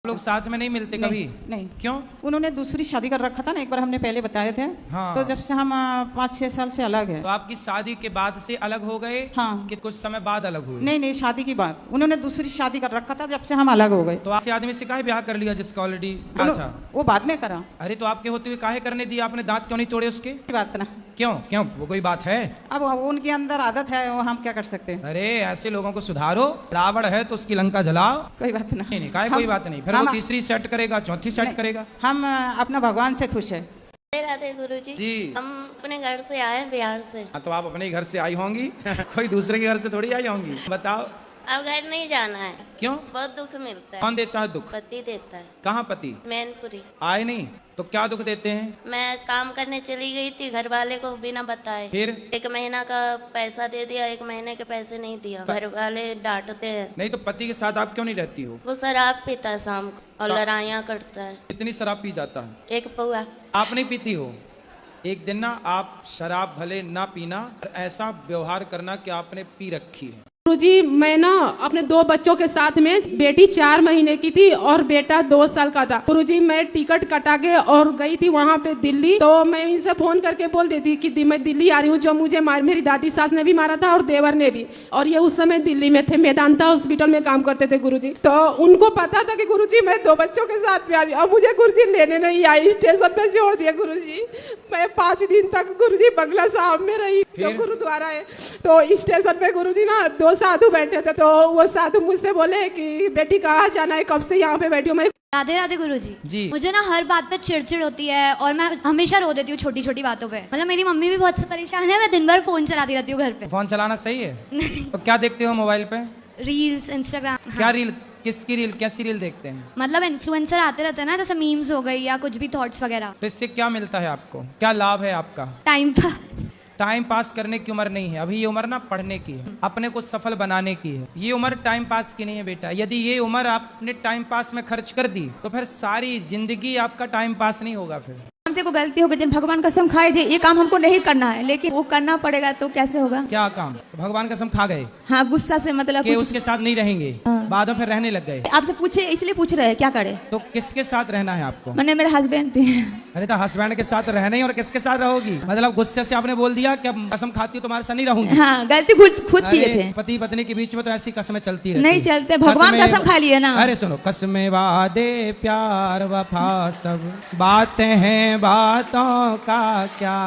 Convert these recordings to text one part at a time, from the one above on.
लोग साथ में नहीं मिलते कभी? नहीं। क्यों? उन्होंने दूसरी शादी कर रखा था ना, एक बार हमने पहले बताए थे। हाँ। तो जब से हम 5-6 साल से अलग है। तो आपकी शादी के बाद से अलग हो गए? हाँ। कि कुछ समय बाद अलग हुए? नहीं नहीं, शादी की बात, उन्होंने दूसरी शादी कर रखा था, जब से हम अलग हो गए। तो आपसे आदमी से काहे ब्याह कर लिया जिसका ऑलरेडी था? वो बाद में करा। अरे तो आपके होते हुए काहे करने दिया आपने? दांत क्यों नहीं तोड़े उसके? बात ना, क्यों क्यों, वो कोई बात है? अब उनके अंदर आदत है, वो हम क्या कर सकते हैं। अरे ऐसे लोगों को सुधारो। रावण है तो उसकी लंका जलाओ। कोई बात ना। नहीं काहे कोई बात नहीं, फिर वो तीसरी सेट करेगा, चौथी सेट करेगा। हम अपना भगवान से खुश है। राधे गुरुजी जी। हम अपने घर से आए बिहार से। तो आप अपने घर से आई होंगी कोई दूसरे के घर से थोड़ी आई होंगी। बताओ। अब घर नहीं जाना है। क्यों? बहुत दुख मिलता है। कौन देता है दुख? पति देता है। कहाँ पति? मैनपुरी। आए नहीं तो क्या दुख देते हैं? मैं काम करने चली गई थी, घर वाले को बिना बताए। फिर? 1 महीना का पैसा दे दिया, 1 महीने के पैसे नहीं दिया। घर वाले डांटते हैं। नहीं तो पति के साथ आप क्यों नहीं रहती हो? वो शराब पीता है शाम को और लड़ाइयाँ करता है। कितनी शराब पी जाता है? 1 पौआ। आप नहीं पीती हो? एक दिन ना आप शराब भले ना पीना, और ऐसा व्यवहार करना कि आपने पी रखी है। गुरुजी मैं ना अपने 2 बच्चों के साथ में, बेटी 4 महीने की थी और बेटा 2 साल का था। गुरुजी मैं टिकट कटा के और गई थी वहाँ पे दिल्ली। तो मैं इनसे फोन करके बोल देती कि मैं दिल्ली आ रही हूँ, जो मुझे मेरी दादी सास ने भी मारा था और देवर ने भी। और ये उस समय दिल्ली में थे, मेदांता हॉस्पिटल में काम करते थे गुरुजी। तो उनको पता था कि गुरुजी मैं 2 बच्चों के साथ में आ रही हूँ। अब मुझे गुरुजी लेने नहीं आई, स्टेशन पे छोड़ दिया गुरुजी। मैं 5 दिन तक गुरुजी बंगला साहब में रही, जो गुरुद्वारा है। तो स्टेशन पे गुरुजी ना 2 साधु बैठे थे। तो वो साधु मुझसे बोले कि बेटी कहाँ जाना है, कब से यहाँ पे बैठी हूँ मैं। राधे राधे गुरुजी। जी। मुझे ना हर बात पे चिड़चिड़ होती है और मैं हमेशा रो देती हूँ छोटी छोटी बातों पे। मतलब मेरी मम्मी भी बहुत परेशान है, मैं दिन भर फोन चलाती रहती हूँ घर पे। फोन चलाना सही है? तो क्या देखते हो मोबाइल पे? Reels, Instagram. क्या रील? किसकी रील? कैसी रील देखते हैं? मतलब इन्फ्लुएंसर आते रहते हैं ना, जैसे मीम्स हो गई या कुछ भी थॉट्स वगैरह। तो इससे क्या मिलता है आपको? क्या लाभ है आपका? Time pass. टाइम पास करने की उम्र नहीं है अभी, ये उम्र ना पढ़ने की है, अपने को सफल बनाने की है। ये उम्र टाइम पास की नहीं है बेटा। यदि ये उम्र आपने टाइम पास में खर्च कर दी तो फिर सारी जिंदगी आपका टाइम पास नहीं होगा। फिर हमसे को गलती हो गई, जब भगवान कसम खाए जे ये काम हमको नहीं करना है, लेकिन वो करना पड़ेगा तो कैसे होगा? क्या काम? तो भगवान कसम खा गए? हाँ, गुस्सा से मतलब कि कुछ उसके साथ नहीं रहेंगे, बाद में फिर रहने लग गए। आपसे पूछे इसलिए पूछ रहे हैं क्या करे। तो किसके साथ रहना है आपको? मैंने मेरे हस्बैंड थे। अरे तो हस्बैंड के साथ रहना ही, और किसके साथ रहोगी? मतलब गुस्से से आपने बोल दिया कि अब कसम खाती हूँ तुम्हारे साथ नहीं रहूंगी। हाँ, गलती खुद किए थे। पति पत्नी के बीच में तो ऐसी कसमें चलती रहती नहीं चलते, भगवान कसम खा लिए ना। अरे सुनो, कसमें वादे प्यार वफा सब बातें हैं, बातों का क्या,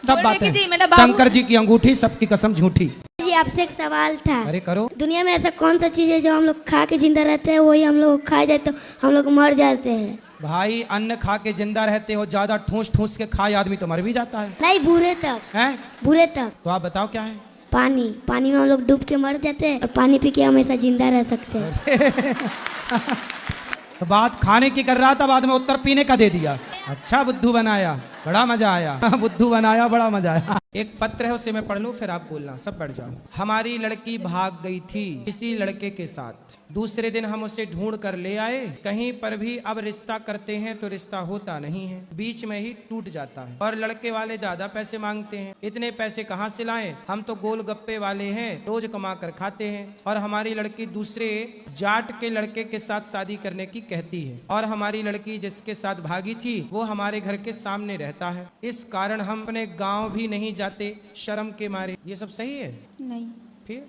सब बातें। शंकर जी की अंगूठी, सबकी कसम झूठी। जी आपसे एक सवाल था। अरे करो। दुनिया में ऐसा कौन सा चीज है जो हम लोग खा के जिंदा रहते हैं, वही हम लोग खा जाए तो हम लोग मर जाते हैं? भाई अन्न खा के जिंदा रहते हो, ज्यादा ठूस ठूस के खाए आदमी तो मर भी जाता है। नहीं, बुरे तक हैं? बुरे तक। तो आप बताओ क्या है? पानी। पानी में हम लोग डूब के मर जाते हैं और पानी पी के हमेशा जिंदा रह सकते हैं। तो बात खाने की कर रहा था, बाद में उत्तर पीने का दे दिया। अच्छा बुद्धू बनाया, बड़ा मजा आया। बुद्धू बनाया, बड़ा मजा आया। एक पत्र है, उसे मैं पढ़ लूं फिर आप बोलना, सब बैठ जाओ। हमारी लड़की भाग गई थी किसी लड़के के साथ, दूसरे दिन हम उसे ढूंढ कर ले आए। कहीं पर भी अब रिश्ता करते हैं तो रिश्ता होता नहीं है, बीच में ही टूट जाता है। और लड़के वाले ज्यादा पैसे मांगते हैं। इतने पैसे कहाँ से लाएं? हम तो गोलगप्पे वाले हैं, रोज कमा कर खाते हैं। और हमारी लड़की दूसरे जाट के लड़के के साथ शादी करने की कहती है। और हमारी लड़की जिसके साथ भागी थी वो हमारे घर के सामने रहता है। इस कारण हम अपने गाँव भी नहीं जाते शर्म के मारे। ये सब सही है? नहीं। फिर